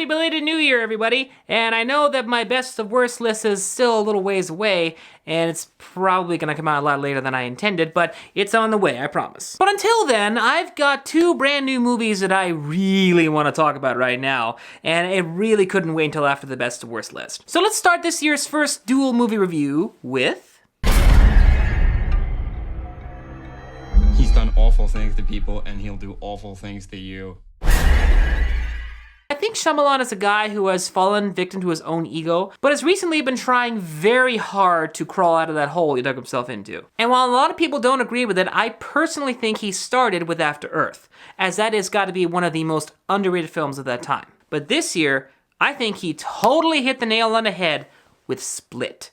Happy belated New Year, everybody! And I know that my best of worst list is still a little ways away, and it's probably gonna come out a lot later than I intended, but it's on the way, I promise. But until then, I've got two brand new movies that I really want to talk about right now, and it really couldn't wait until after the best of worst list. So let's start this year's first dual movie review with... He's done awful things to people, and he'll do awful things to you. I think Shyamalan is a guy who has fallen victim to his own ego, but has recently been trying very hard to crawl out of that hole he dug himself into. And while a lot of people don't agree with it, I personally think he started with After Earth, as that has got to be one of the most underrated films of that time. But this year, I think he totally hit the nail on the head with Split.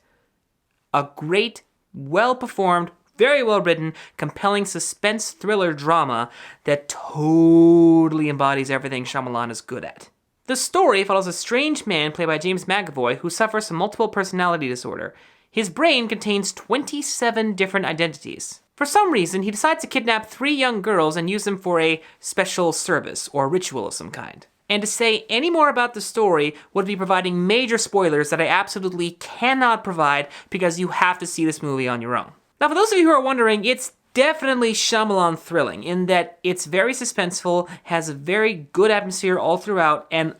A great, well-performed, very well-written, compelling suspense thriller drama that totally embodies everything Shyamalan is good at. The story follows a strange man played by James McAvoy who suffers from multiple personality disorder. His brain contains 27 different identities. For some reason, he decides to kidnap 3 young girls and use them for a special service or ritual of some kind. And to say any more about the story would be providing major spoilers that I absolutely cannot provide because you have to see this movie on your own. Now, for those of you who are wondering, it's definitely Shyamalan thrilling in that it's very suspenseful, has a very good atmosphere all throughout, and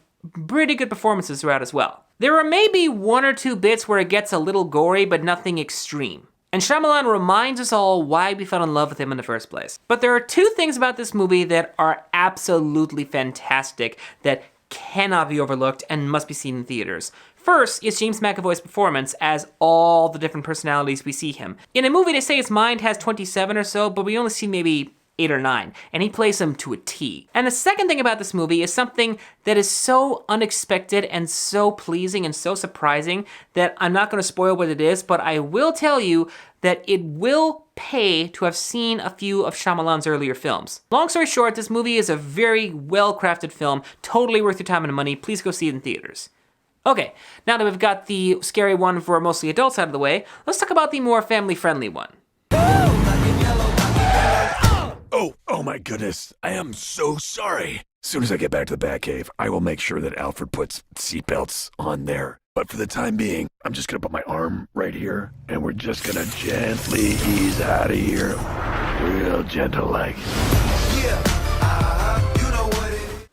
pretty good performances throughout as well. There are maybe 1 or 2 bits where it gets a little gory, but nothing extreme. And Shyamalan reminds us all why we fell in love with him in the first place. But there are 2 things about this movie that are absolutely fantastic that cannot be overlooked and must be seen in theaters. First is James McAvoy's performance as all the different personalities we see him. In a movie, they say his mind has 27 or so, but we only see maybe 8 or 9, and he plays them to a T. And the second thing about this movie is something that is so unexpected and so pleasing and so surprising that I'm not going to spoil what it is, but I will tell you that it will pay to have seen a few of Shyamalan's earlier films. Long story short, this movie is a very well-crafted film, totally worth your time and money. Please go see it in theaters. Okay, now that we've got the scary one for mostly adults out of the way, let's talk about the more family-friendly one. Oh my goodness. I am so sorry. As soon as I get back to the Batcave, I will make sure that Alfred puts seatbelts on there. But for the time being, I'm just gonna put my arm right here, and we're just gonna gently ease out of here. Real gentle like.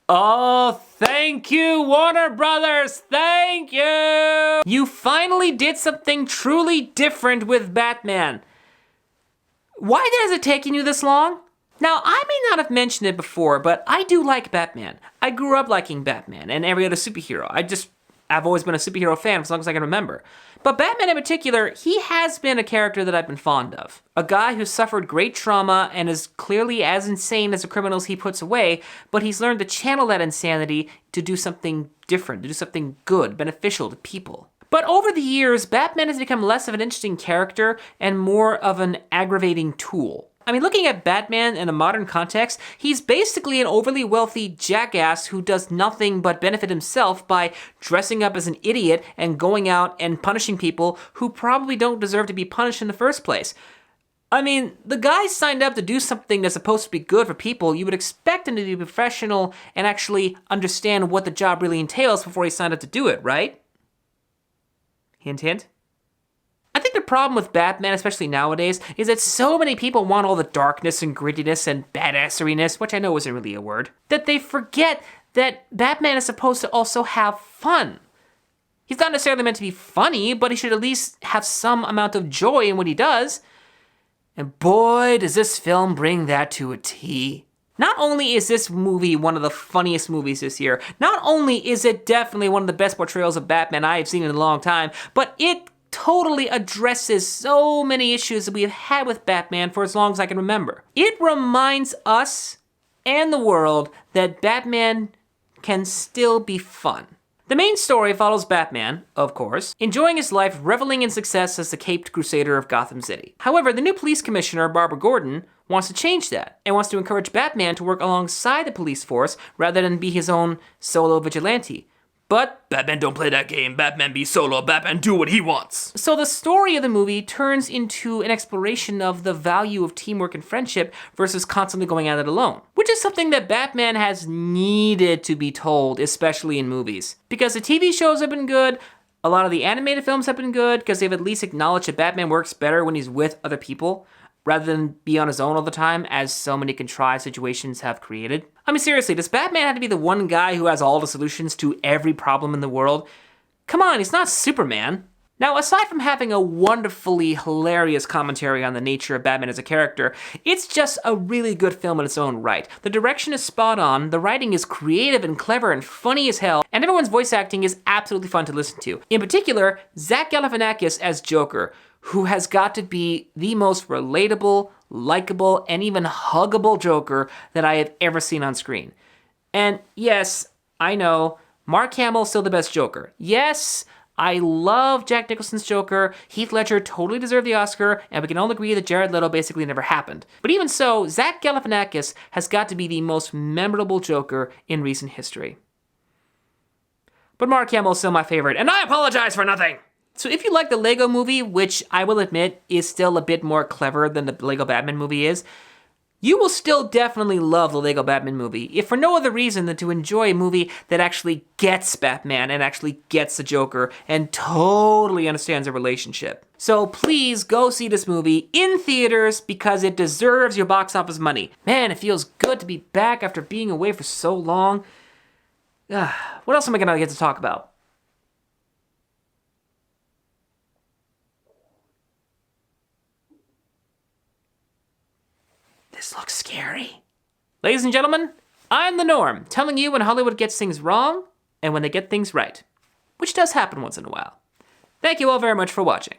Oh, thank you, Warner Brothers, thank you! You finally did something truly different with Batman. Why has it taken you this long? Now, I may not have mentioned it before, but I do like Batman. I grew up liking Batman and every other superhero. I've always been a superhero fan for as long as I can remember. But Batman in particular, he has been a character that I've been fond of. A guy who suffered great trauma and is clearly as insane as the criminals he puts away, but he's learned to channel that insanity to do something different, to do something good, beneficial to people. But over the years, Batman has become less of an interesting character and more of an aggravating tool. I mean, looking at Batman in a modern context, he's basically an overly wealthy jackass who does nothing but benefit himself by dressing up as an idiot and going out and punishing people who probably don't deserve to be punished in the first place. I mean, the guy signed up to do something that's supposed to be good for people. You would expect him to be professional and actually understand what the job really entails before he signed up to do it, right? Hint, hint. I think the problem with Batman, especially nowadays, is that so many people want all the darkness and grittiness and badasseriness, which I know isn't really a word, that they forget that Batman is supposed to also have fun. He's not necessarily meant to be funny, but he should at least have some amount of joy in what he does. And boy, does this film bring that to a T. Not only is this movie one of the funniest movies this year, not only is it definitely one of the best portrayals of Batman I have seen in a long time, but it totally addresses so many issues that we have had with Batman for as long as I can remember. It reminds us and the world that Batman can still be fun. The main story follows Batman, of course, enjoying his life reveling in success as the caped crusader of Gotham City. However, the new police commissioner, Barbara Gordon, wants to change that and wants to encourage Batman to work alongside the police force rather than be his own solo vigilante. But Batman don't play that game. Batman be solo. Batman do what he wants. So the story of the movie turns into an exploration of the value of teamwork and friendship versus constantly going at it alone, which which is something that Batman has needed to be told, especially in movies. Because the TV shows have been good, a lot of the animated films have been good, because they've at least acknowledged that Batman works better when he's with other people, rather than be on his own all the time, as so many contrived situations have created. I mean, seriously, does Batman have to be the one guy who has all the solutions to every problem in the world? Come on, he's not Superman. Now, aside from having a wonderfully hilarious commentary on the nature of Batman as a character, it's just a really good film in its own right. The direction is spot on, the writing is creative and clever and funny as hell, and everyone's voice acting is absolutely fun to listen to. In particular, Zach Galifianakis as Joker, who has got to be the most relatable, likable, and even huggable Joker that I have ever seen on screen. And yes, I know, Mark Hamill's still the best Joker. Yes, I love Jack Nicholson's Joker. Heath Ledger totally deserved the Oscar, and we can all agree that Jared Leto basically never happened. But even so, Zach Galifianakis has got to be the most memorable Joker in recent history. But Mark Hamill's still my favorite, and I apologize for nothing! So if you like the Lego movie, which I will admit is still a bit more clever than the Lego Batman movie is, you will still definitely love the Lego Batman movie, if for no other reason than to enjoy a movie that actually gets Batman and actually gets the Joker and totally understands the relationship. So please go see this movie in theaters because it deserves your box office money. Man, it feels good to be back after being away for so long. What else am I gonna get to talk about? This looks scary. Ladies and gentlemen, I'm the Norm, telling you when Hollywood gets things wrong and when they get things right, which does happen once in a while. Thank you all very much for watching.